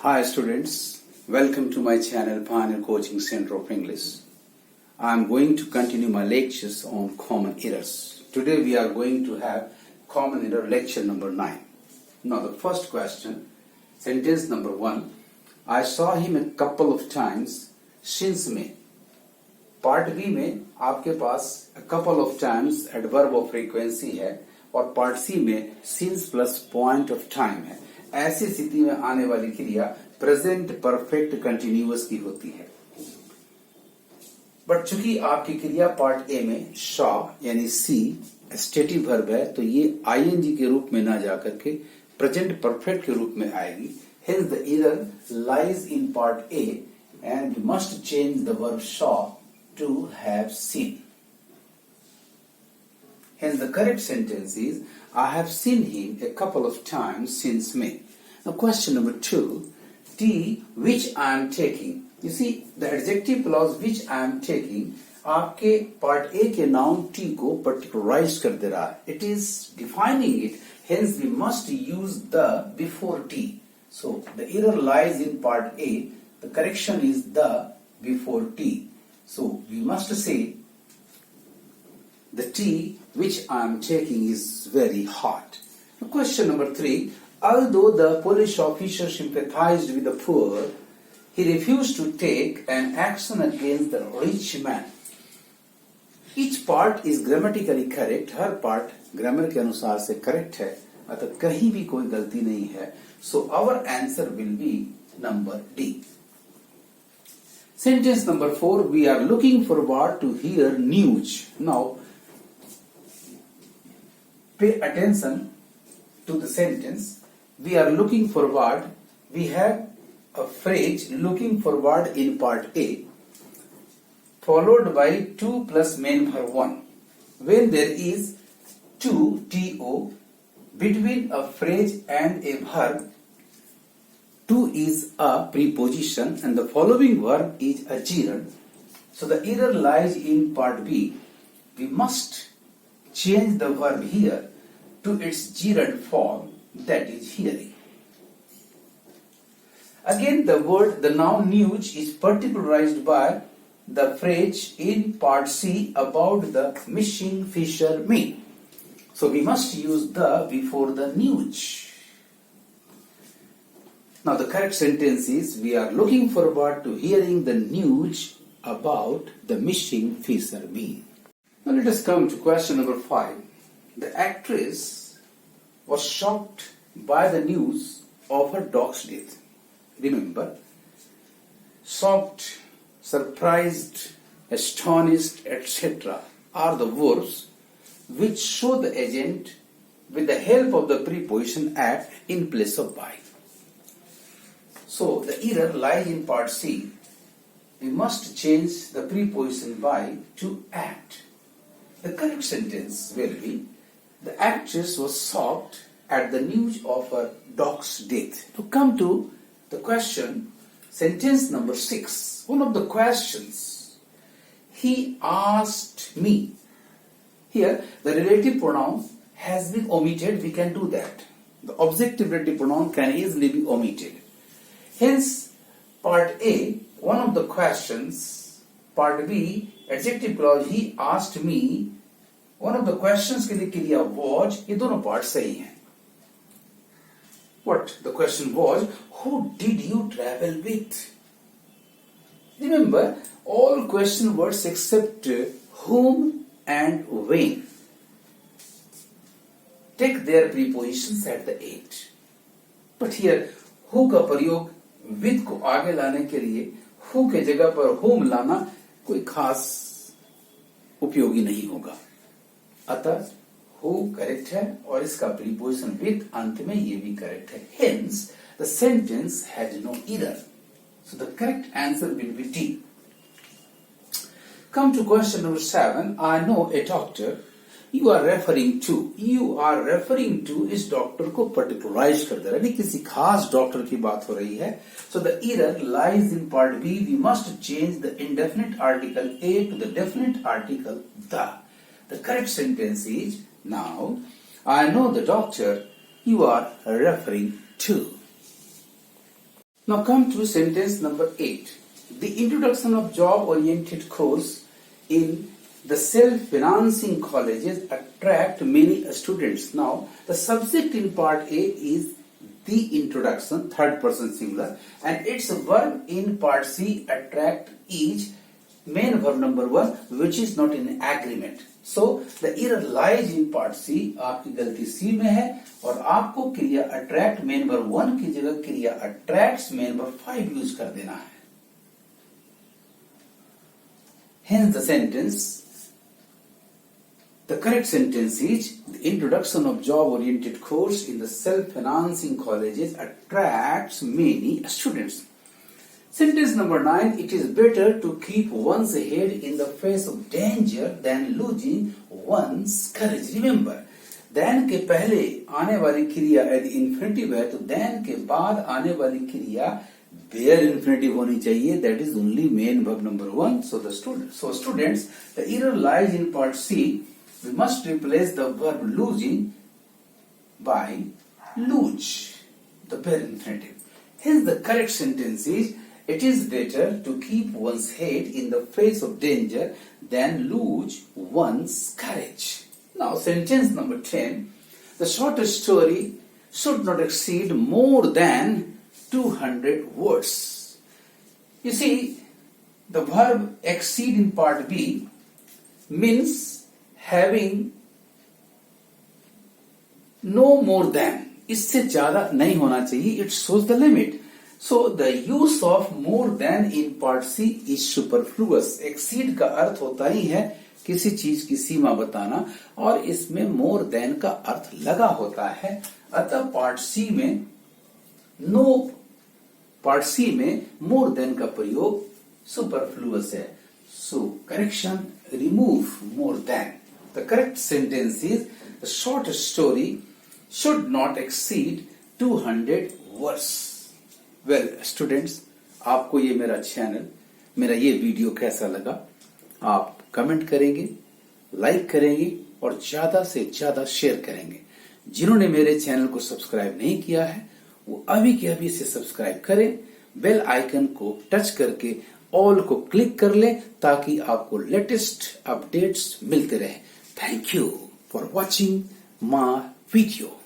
Hi students, welcome to my channel Pioneer Coaching Center of English. I am going to continue my lectures on common errors. Today we are going to have common error lecture number 9. Now the first question, sentence number 1. I saw him a couple of times since May. Part B में आपके पास a couple of times adverb of frequency है और part C में since plus point of time है. ऐसी स्थिति में आने वाली क्रिया प्रेजेंट परफेक्ट कंटिन्यूअस की होती है. बट चूंकि आपकी क्रिया पार्ट ए में शॉ यानी सी स्टेटिव वर्ब है तो ये आईएनजी के रूप में ना जाकर के प्रेजेंट परफेक्ट के रूप में आएगी. Hence the error lies in part A and we must change the verb saw to have seen. Hence the correct sentence is, I have seen him a couple of times since May. Now question number 2, T which I am taking. You see the adjective clause which I am taking आपके part A के noun T को particularize कर दे रहा है. It is defining it. Hence we must use the before T. So the error lies in part A. The correction is the before T. So we must say the tea which I am taking is very hot. Now question number 3. Although the police officer sympathized with the poor, he refused to take an action against the rich man. Each part is grammatically correct. Her part grammar के अनुसार से correct है. अतः कहीं भी कोई गलती नहीं है. So our answer will be number D. Sentence number 4. We are looking forward to hear news. Now pay attention to the sentence. We are looking forward. We have a phrase looking forward in part A followed by 2 plus main verb 1. When there is 2 to between a phrase and a verb, 2 is a preposition and the following verb is a gerund. So the error lies in part B. We must change the verb here to its gerund form, that is hearing. Again the noun news is particularized by the phrase in part C about the missing fisherman. So we must use the before the news. Now the correct sentence is, we are looking forward to hearing the news about the missing fisherman. Now let us come to question number 5. The actress was shocked by the news of her dog's death. Remember, shocked, surprised, astonished, etc. are the verbs which show the agent with the help of the preposition at in place of by. So the error lies in part C. We must change the preposition by to at. The correct sentence will be, the actress was shocked at the news of her dog's death. To come to the question, sentence number 6. One of the questions, he asked me. Here, the relative pronoun has been omitted. We can do that. The objective relative pronoun can easily be omitted. Hence, part A, one of the questions. Part B, adjective clause, he asked me. One of the questions के लिए क्रिया was, ये दोनों part सही हैं. What the question was, who did you travel with? Remember, all question words except whom and when take their prepositions at the end. But here, who का प्रयोग with को आगे लाने के लिए who के जगह पर whom लाना कोई खास उपयोगी नहीं होगा. अतः who करेक्ट है और इसका preposition with अंत में ये भी करेक्ट है. Hence the sentence has no error. So the correct answer will be D. Come to question number 7. I know a doctor. You are referring to इस डॉक्टर को particularize कर दे रहा है. नहीं किसी खास डॉक्टर की बात हो रही है. So the error lies in part B. We must change the indefinite article A to the definite article the. The correct sentence is, now, I know the doctor you are referring to. Now come to sentence number 8. The introduction of job-oriented course in the self-financing colleges attract many students. Now the subject in part A is the introduction, third person singular, and its verb in part C attract is main verb number 1 which is not in agreement. So the error lies in part C. आपकी गलती C में है और आपको क्रिया attract main verb 1 की जगह क्रिया attracts main verb 5 यूज कर देना है. Hence the sentence, the correct sentence is the introduction of job-oriented course in the self-financing colleges attracts many students. Sentence number 9, it is better to keep one's head in the face of danger than losing one's courage. Remember, than के पहले आने वाली क्रिया यदि infinitive है तो than के बाद आने वाली क्रिया bare infinitive होनी चाहिए. That is only main verb number 1. So students, the error lies in part C. We must replace the verb losing by lose, the bare infinitive. Hence the correct sentence is, it is better to keep one's head in the face of danger than lose one's courage. Now sentence number 10. The short story should not exceed more than 200 words. You see, the verb exceed in part B means having no more than. इससे ज्यादा नहीं होना चाहिए. It shows the limit. So the use of more than in part C is superfluous. Exceed का अर्थ होता ही है किसी चीज की सीमा बताना और इसमें more than का अर्थ लगा होता है. अतः part C में more than का प्रयोग superfluous है. So correction, remove more than. The correct sentence is, the short story should not exceed 200 words. Well, students, आपको ये मेरा चैनल, मेरा ये वीडियो कैसा लगा? आप कमेंट करेंगे, लाइक करेंगे और ज्यादा से ज्यादा शेयर करेंगे. जिन्होंने मेरे चैनल को सब्सक्राइब नहीं किया है वो अभी के अभी से सब्सक्राइब करें. बेल आइकन को टच करके ऑल को क्लिक कर लें ताकि आपको लेटेस्ट अपडेट्स मिलते रहे. Thank you for watching my video.